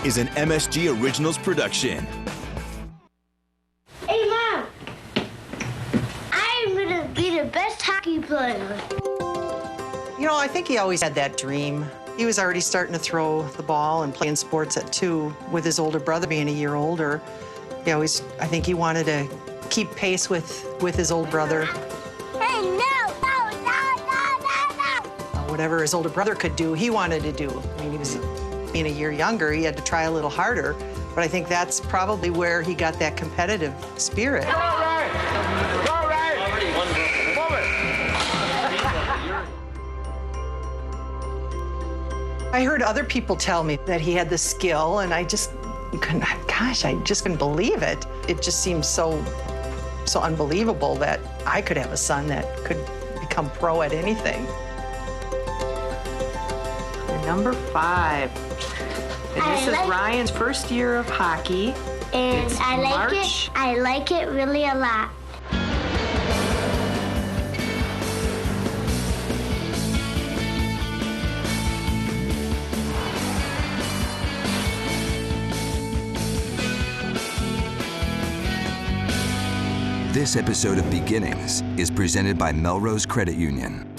is an MSG Originals production. Hey, Mom! I'm gonna be the best hockey player. You know, I think he always had that dream. He was already starting to throw the ball and playing sports at 2 with his older brother being a year older. I think he wanted to keep pace with his old brother. Hey, no! Whatever his older brother could do, he wanted to do. I mean, he was being a year younger, he had to try a little harder, but I think that's probably where he got that competitive spirit. Go right! Go right! I heard other people tell me that he had the skill, and I just couldn't believe it. It just seems so unbelievable that I could have a son that could become pro at anything. Number 5. And this is Ryan's first year of hockey. And It's I like March. it. I like it really a lot. This episode of Beginnings is presented by Melrose Credit Union.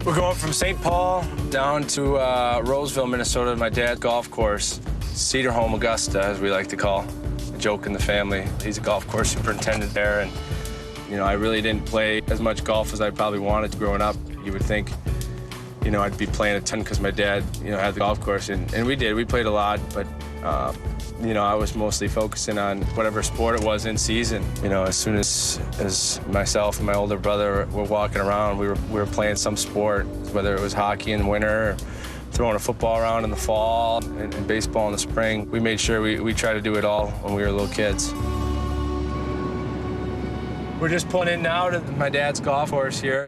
We're going from St. Paul down to Roseville, Minnesota, my dad's golf course, Cedar Home, Augusta, as we like to call a joke in the family. He's a golf course superintendent there, and I really didn't play as much golf as I probably wanted growing up. You would think, I'd be playing a ton because my dad, had the golf course, and we did. We played a lot, but I was mostly focusing on whatever sport it was in season. As soon as myself and my older brother were walking around, we were playing some sport, whether it was hockey in the winter, or throwing a football around in the fall, and baseball in the spring. We made sure we tried to do it all when we were little kids. We're just pulling in now to my dad's golf course here.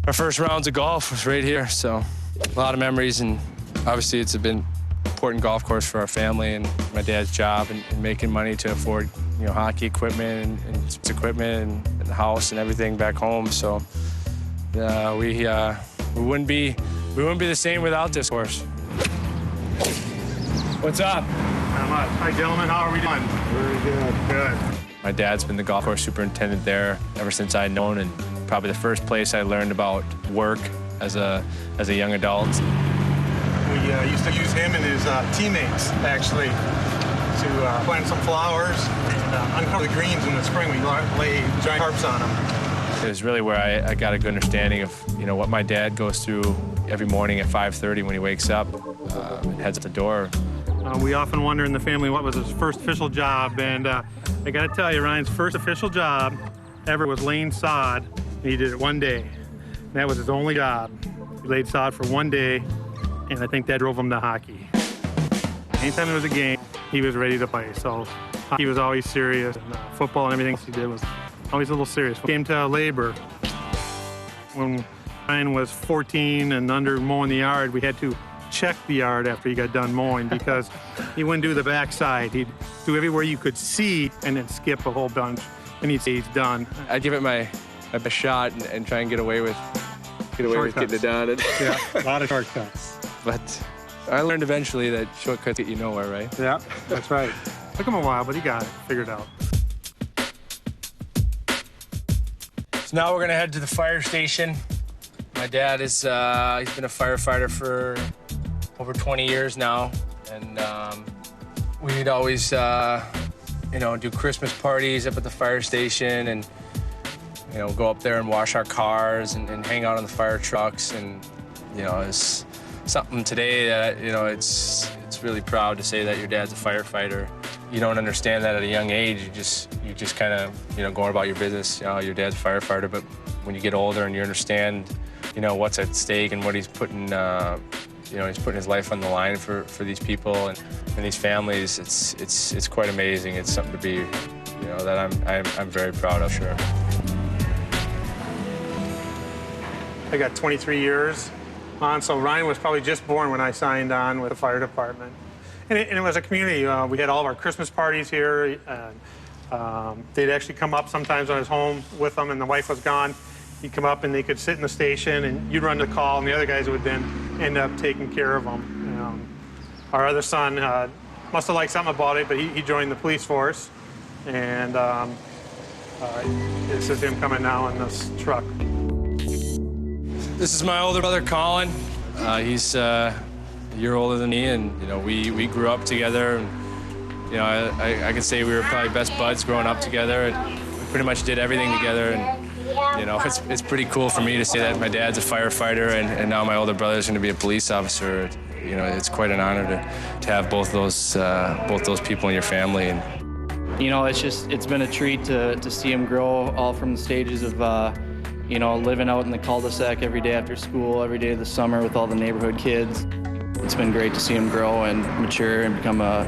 Our first rounds of golf was right here, so a lot of memories, and obviously it's been important golf course for our family and my dad's job and making money to afford, hockey equipment and sports equipment and the house and everything back home. So we wouldn't be the same without this course. What's up? Not much. Hi, gentlemen. How are we doing? Very good. Good. My dad's been the golf course superintendent there ever since I'd known, and probably the first place I learned about work as a young adult. We used to use him and his teammates, actually, to plant some flowers and uncover the greens in the spring. We lay giant tarps on them. It was really where I got a good understanding of, what my dad goes through every morning at 5:30 when he wakes up and heads out the door. We often wonder in the family what was his first official job, and I got to tell you, Ryan's first official job ever was laying sod. He did it one day. And that was his only job. He laid sod for one day, and I think that drove him to hockey. Anytime there was a game, he was ready to play. So hockey was always serious, and football and everything he did was always a little serious. Came to labor. When Ryan was 14 and under mowing the yard, we had to check the yard after he got done mowing because he wouldn't do the backside. He'd do everywhere you could see and then skip a whole bunch, and he'd say he's done. I'd give it my best shot and try and get away with getting it done. Yeah, a lot of shortcuts. But I learned eventually that shortcuts get you nowhere, right? Yeah, that's right. Took him a while, but he got it figured out. So now we're gonna head to the fire station. My dad is, he's been a firefighter for over 20 years now. And we'd always, do Christmas parties up at the fire station and, go up there and wash our cars and hang out on the fire trucks. And, it's something today that, it's really proud to say that your dad's a firefighter. You don't understand that at a young age. You just kind of, going about your business. Your dad's a firefighter, but when you get older and you understand, what's at stake and what he's putting, he's putting his life on the line for these people and these families. It's quite amazing. It's something to be, that I'm very proud of, sure. I got 23 years on, so Ryan was probably just born when I signed on with the fire department. And it was a community. We had all of our Christmas parties here. And, they'd actually come up sometimes when I was home with them and the wife was gone. He'd come up and they could sit in the station and you'd run the call and the other guys would then end up taking care of them. Our other son must have liked something about it, but he joined the police force. And this is him coming now in this truck. This is my older brother, Colin. He's a year older than me, and we grew up together. And, I could say we were probably best buds growing up together. And we pretty much did everything together. And it's pretty cool for me to say that my dad's a firefighter, and now my older brother's going to be a police officer. It's quite an honor to have both those people in your family. And it's been a treat to see him grow, all from the stages of living out in the cul-de-sac every day after school, every day of the summer with all the neighborhood kids. It's been great to see him grow and mature and become a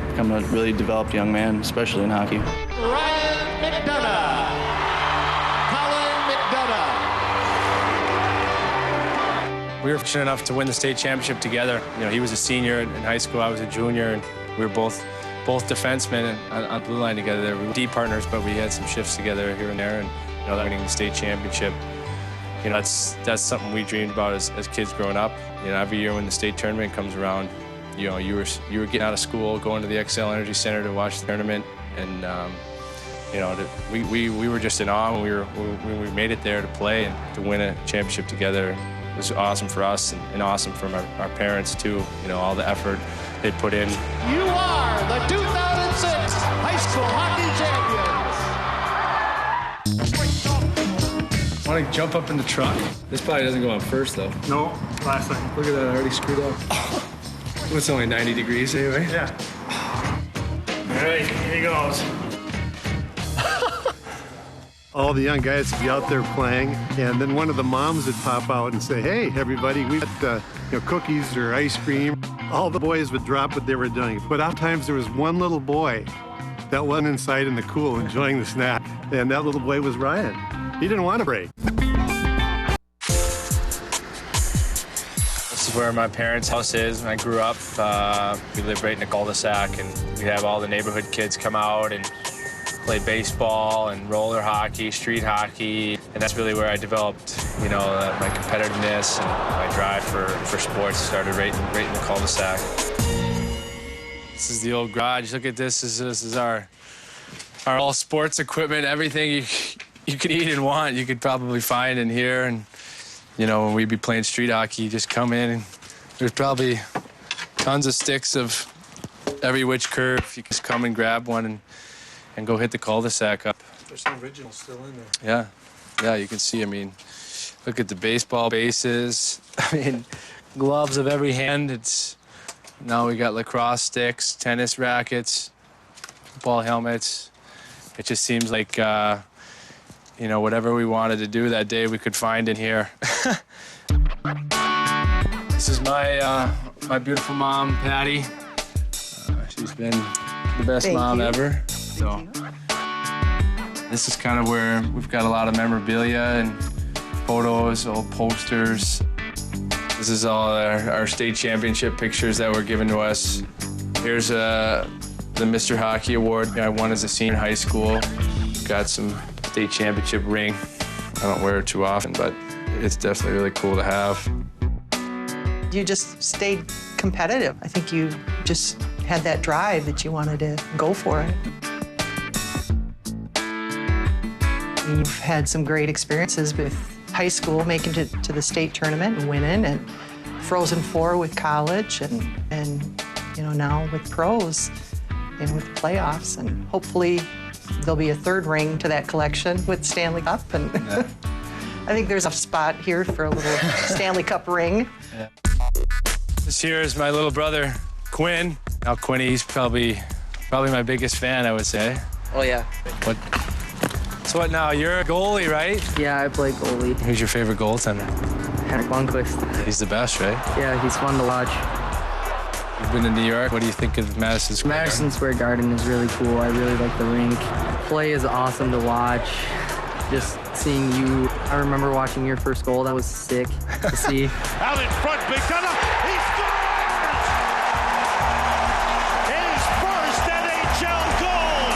really developed young man, especially in hockey. Ryan McDonagh. Colin McDonagh. We were fortunate enough to win the state championship together. He was a senior in high school, I was a junior, and we were both defensemen on blue line together. We were D partners, but we had some shifts together here and there, and winning the state championship. That's something we dreamed about as kids growing up. Every year when the state tournament comes around, you were getting out of school, going to the XL Energy Center to watch the tournament, and we were just in awe when we made it there to play and to win a championship together. It was awesome for us and awesome for our parents too. All the effort they put in. You are the 2006 high school hockey champions. Want to jump up in the truck? This probably doesn't go on first, though. No, last time. Look at that, I already screwed up. It's only 90 degrees anyway. Yeah. All right, here he goes. All the young guys would be out there playing, and then one of the moms would pop out and say, "Hey, everybody, we've got cookies or ice cream." All the boys would drop what they were doing. But oftentimes there was one little boy that wasn't inside in the cool enjoying the snack, and that little boy was Ryan. He didn't want to break. This is where my parents' house is. When I grew up, we lived right in a cul-de-sac, and we'd have all the neighborhood kids come out and play baseball and roller hockey, street hockey, and that's really where I developed, my competitiveness and my drive for sports started right in the cul-de-sac. This is the old garage. Look at this. This is our all sports equipment, everything you could eat and want, you could probably find in here. And, when we'd be playing street hockey, you just come in and there's probably tons of sticks of every which curve. You just come and grab one and go hit the cul-de-sac up. There's some originals still in there. Yeah, you can see, look at the baseball bases. Gloves of every hand. Now we got lacrosse sticks, tennis rackets, football helmets. It just seems like, whatever we wanted to do that day, we could find in here. This is my beautiful mom, Patty. She's been the best mom ever. So this is kind of where we've got a lot of memorabilia and photos, old posters. This is all our state championship pictures that were given to us. Here's the Mr. Hockey Award I won as a senior in high school. Got some state championship ring. I don't wear it too often, but it's definitely really cool to have. You just stayed competitive. I think you just had that drive that you wanted to go for it. You've had some great experiences with high school, making it to the state tournament and winning, and Frozen Four with college, and now with pros and with playoffs, and hopefully there'll be a third ring to that collection with Stanley Cup, and yeah. I think there's a spot here for a little Stanley Cup ring. Yeah. This here is my little brother, Quinn. Now, Quinny, he's probably my biggest fan, I would say. Oh, yeah. So what now? You're a goalie, right? Yeah, I play goalie. Who's your favorite goaltender? Henrik Lundqvist. He's the best, right? Yeah, he's fun to watch. You've been to New York. What do you think of Madison Square Garden? Madison Square Garden is really cool. I really like the rink. Play is awesome to watch. Just seeing you. I remember watching your first goal. That was sick to see. Out in front, McDonagh. He scores! His first NHL goal!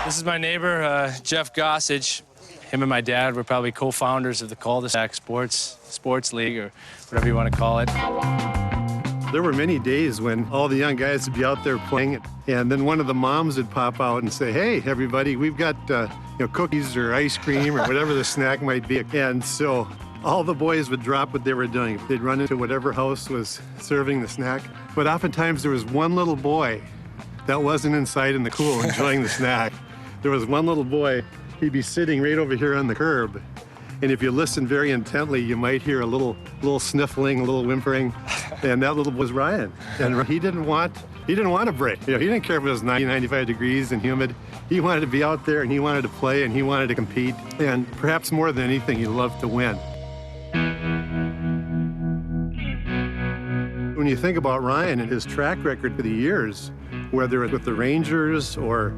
This is my neighbor, Jeff Gossage. Him and my dad were probably co-founders of the Cul-de-sac Sports League, or whatever you want to call it. There were many days when all the young guys would be out there playing, and then one of the moms would pop out and say, "Hey, everybody, we've got cookies or ice cream or whatever the snack might be." And so all the boys would drop what they were doing. They'd run into whatever house was serving the snack. But oftentimes there was one little boy that wasn't inside in the cool enjoying the snack. There was one little boy, he'd be sitting right over here on the curb. And if you listen very intently, you might hear a little sniffling, a little whimpering. And that little was Ryan. And he didn't want a break. He didn't care if it was 90, 95 degrees and humid. He wanted to be out there and he wanted to play and he wanted to compete. And perhaps more than anything, he loved to win. When you think about Ryan and his track record for the years, whether it's with the Rangers or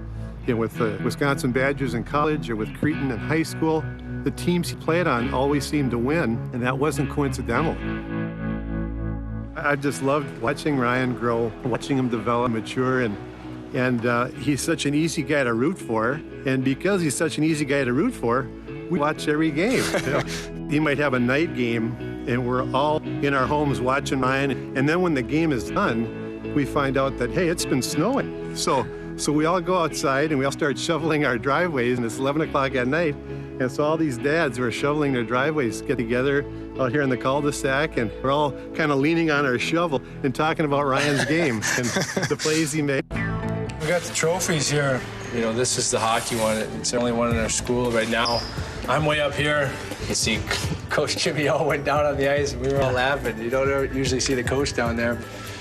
with the Wisconsin Badgers in college or with Cretin in high school, the teams he played on always seemed to win, and that wasn't coincidental. I just loved watching Ryan grow, watching him develop, mature, and he's such an easy guy to root for. And because he's such an easy guy to root for, we watch every game. He might have a night game, and we're all in our homes watching Ryan. And then when the game is done, we find out that, hey, it's been snowing. So we all go outside and we all start shoveling our driveways, and it's 11 o'clock at night. And so all these dads who are shoveling their driveways get together out here in the cul-de-sac, and we're all kind of leaning on our shovel and talking about Ryan's game and the plays he made. We got the trophies here. This is the hockey one. It's the only one in our school right now. I'm way up here. You see Coach Jimmy all went down on the ice, and we were all laughing. You don't usually see the coach down there.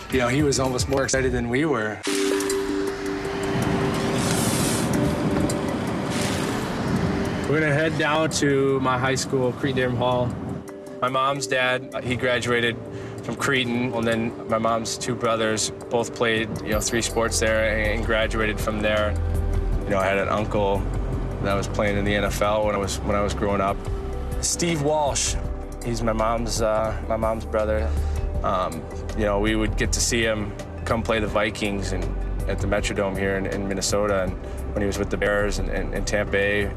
He was almost more excited than we were. We're gonna head down to my high school, Cretin Hall. My mom's dad, he graduated from Cretin, and then my mom's two brothers both played, 3 sports there and graduated from there. I had an uncle that was playing in the NFL when I was growing up. Steve Walsh, he's my mom's brother. We would get to see him come play the Vikings at the Metrodome here in Minnesota, and when he was with the Bears in Tampa Bay.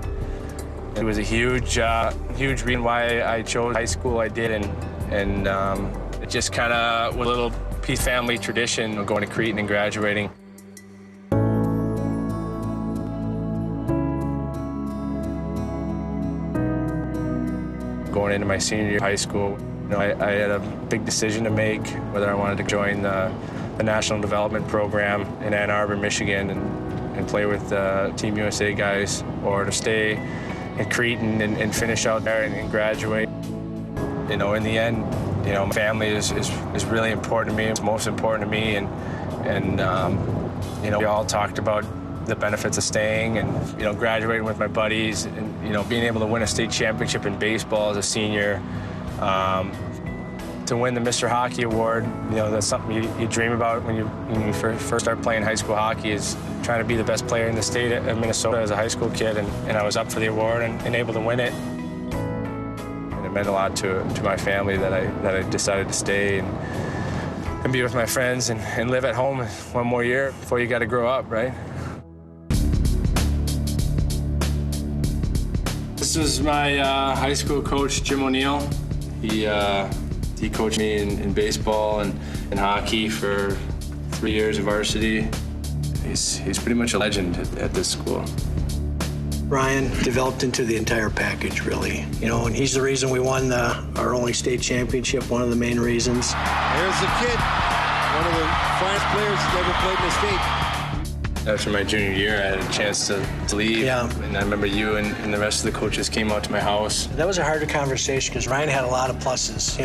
It was a huge reason why I chose high school I did, and it just kind of was a little family tradition of going to Cretin and graduating. Going into my senior year of high school, I had a big decision to make, whether I wanted to join the National Development Program in Ann Arbor, Michigan, and play with the Team USA guys, or to stay in Cretin and finish out there and graduate. In the end, my family is really important to me. It's most important to me, and we all talked about the benefits of staying and graduating with my buddies and being able to win a state championship in baseball as a senior. To win the Mr. Hockey Award, that's something you dream about when you first start playing high school hockey, is trying to be the best player in the state of Minnesota as a high school kid, and I was up for the award and able to win it. And it meant a lot to my family that I decided to stay and be with my friends and live at home one more year before you got to grow up, right? This is my high school coach, Jim O'Neill. He coached me in baseball and in hockey for 3 years of varsity. He's pretty much a legend at this school. Ryan developed into the entire package, really. And he's the reason we won our only state championship, one of the main reasons. There's the kid, one of the finest players that's ever played in the state. After my junior year, I had a chance to leave. Yeah. And I remember you and the rest of the coaches came out to my house. That was a harder conversation because Ryan had a lot of pluses,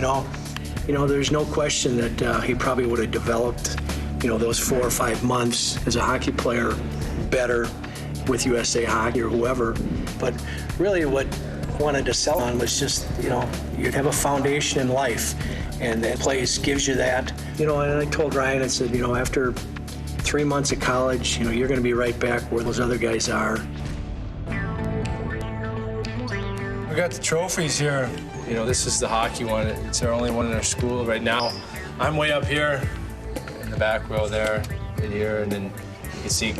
There's no question that he probably would have developed, those 4 or 5 months as a hockey player better with USA Hockey or whoever. But really what I wanted to sell on was just, you'd have a foundation in life, and that place gives you that. And I told Ryan, I said, after 3 months of college, you're going to be right back where those other guys are. We got the trophies here. This is the hockey one. It's our only one in our school right now. I'm way up here in the back row there, right here, and then you can see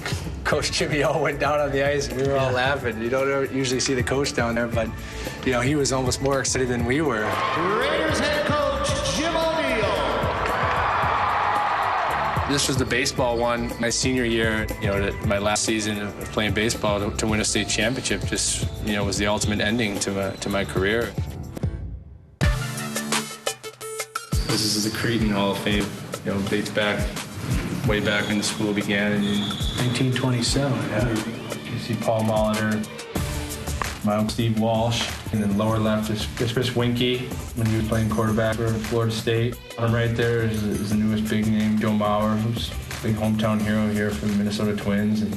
Coach Jimmy O went down on the ice, and we were all laughing. You don't usually see the coach down there, but, you know, he was almost more excited than we were. Raiders head coach Jim O'Neill. This was the baseball one my senior year, you know, my last season of playing baseball to win a state championship just, you know, was the ultimate ending to my career. This is the Cretin Hall of Fame, you know, dates back way back when the school began in 1927, yeah. You see Paul Molitor, my Uncle Steve Walsh, and then lower left is Chris Winkie when he was playing quarterback for Florida State. On right there is the newest big name, Joe Mauer, who's a big hometown hero here from Minnesota Twins. And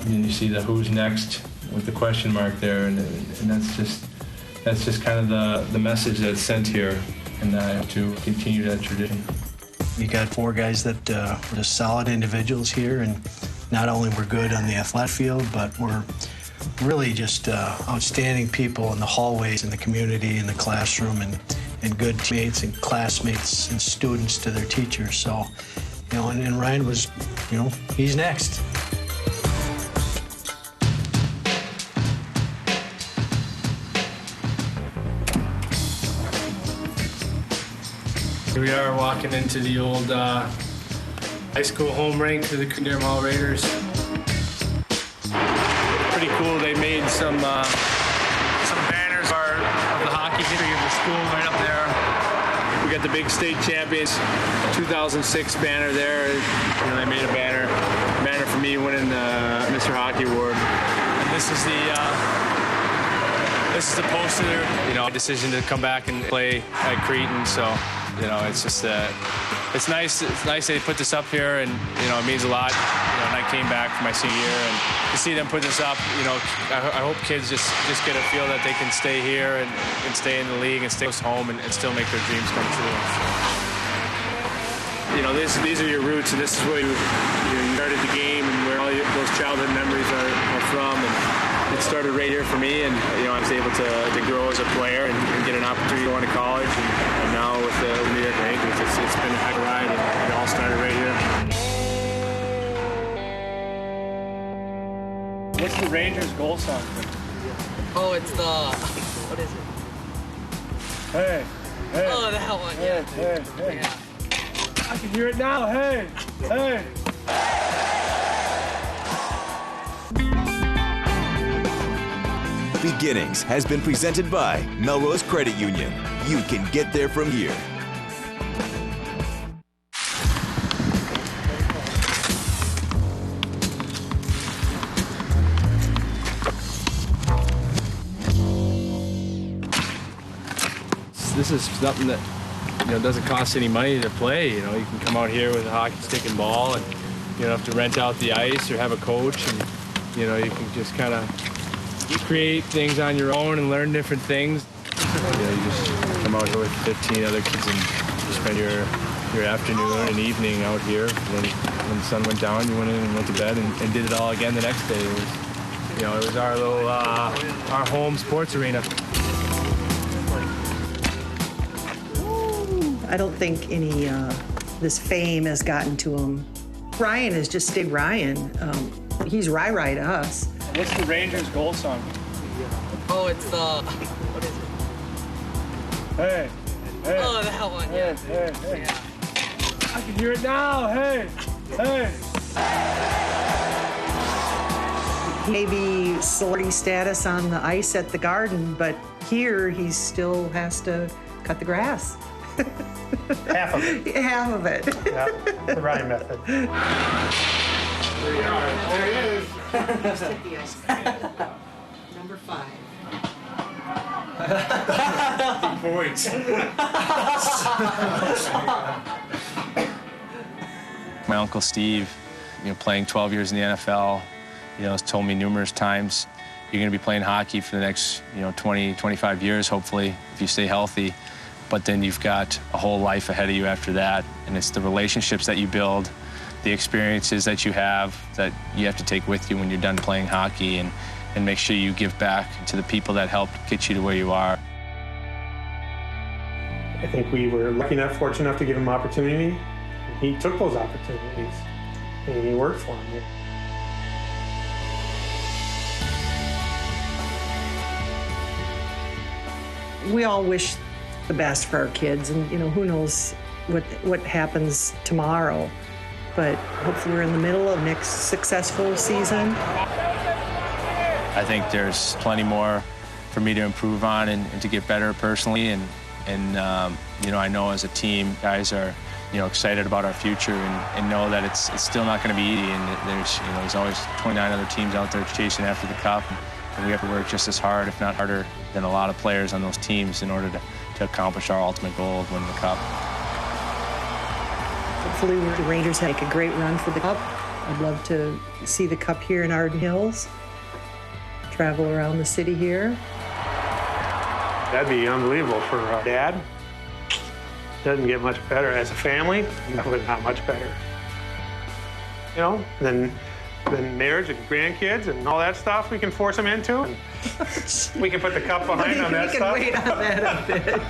then you see the who's next with the question mark there, and that's just kind of the message that's sent here, and to continue that tradition. You got four guys that were just solid individuals here, and not only were good on the athletic field, but were really just outstanding people in the hallways, in the community, in the classroom, and good teammates and classmates and students to their teachers. So, you know, and Ryan was, you know, he's next. Here we are walking into the old high school home rink for the Durham Hall Raiders. Pretty cool. They made some banners of the hockey history of the school right up there. We got the big state champions 2006 banner there. You know, they made a banner for me winning the Mr. Hockey Award. And this is the poster. You know, decision to come back and play at Cretin. So, you know, it's just it's nice. It's nice they put this up here, and you know, it means a lot. You know, and I came back for my senior year, and to see them put this up, you know, I hope kids just get a feel that they can stay here and stay in the league and stay close home and still make their dreams come true. You know, these are your roots, and this is where you started the game and where all those childhood memories are from. And it started right here for me, and you know, I was able to grow as a player and get an opportunity to go into college, and now with the New York Rangers, it's been a heck of a ride, and it all started right here. What's the Rangers goal song? Oh, it's the, what is it? Hey, hey. Oh, that one, Hey, yeah. hey. Yeah. I can hear it now. Hey, hey. Beginnings has been presented by Melrose Credit Union. You can get there from here. This is something that, you know, doesn't cost any money to play. You know, you can come out here with a hockey stick and ball, and you don't have to rent out the ice or have a coach, and you know, you can just kind of create things on your own and learn different things. You know, you just come out here with 15 other kids and you spend your afternoon and evening out here. And then when the sun went down, you went in and went to bed and did it all again the next day. It was our little our home sports arena. I don't think any this fame has gotten to him. Ryan has just stayed Ryan. He's Rai to us. What's the Rangers goal song? Oh, it's the, what is it? Hey, hey. Oh, that one, yeah. Hey, hey. Yeah. I can hear it now. Hey, hey. Maybe celebrity status on the ice at the Garden, but here he still has to cut the grass. Half of it. Half of it. Yeah, the Ryan method. There you are. There he is. Number 5. Points. My Uncle Steve, you know, playing 12 years in the NFL, you know, has told me numerous times, you're going to be playing hockey for the next, 20, 25 years, hopefully, if you stay healthy. But then you've got a whole life ahead of you after that. And it's the relationships that you build, the experiences that you have to take with you when you're done playing hockey, and make sure you give back to the people that helped get you to where you are. I think we were lucky enough, fortunate enough to give him opportunity. He took those opportunities and he worked for them. We all wish the best for our kids, and who knows what happens tomorrow. But hopefully we're in the middle of next successful season. I think there's plenty more for me to improve on and to get better personally. And I know as a team, guys are excited about our future and know that it's still not going to be easy. And there's always 29 other teams out there chasing after the cup, and we have to work just as hard, if not harder, than a lot of players on those teams in order to accomplish our ultimate goal of winning the cup. Hopefully the Rangers make a great run for the cup. I'd love to see the cup here in Arden Hills, travel around the city here. That'd be unbelievable for Dad. Doesn't get much better as a family. No, not much better. Than marriage and grandkids and all that stuff we can force them into. And we can put the cup behind on that stuff. We can wait on that a bit.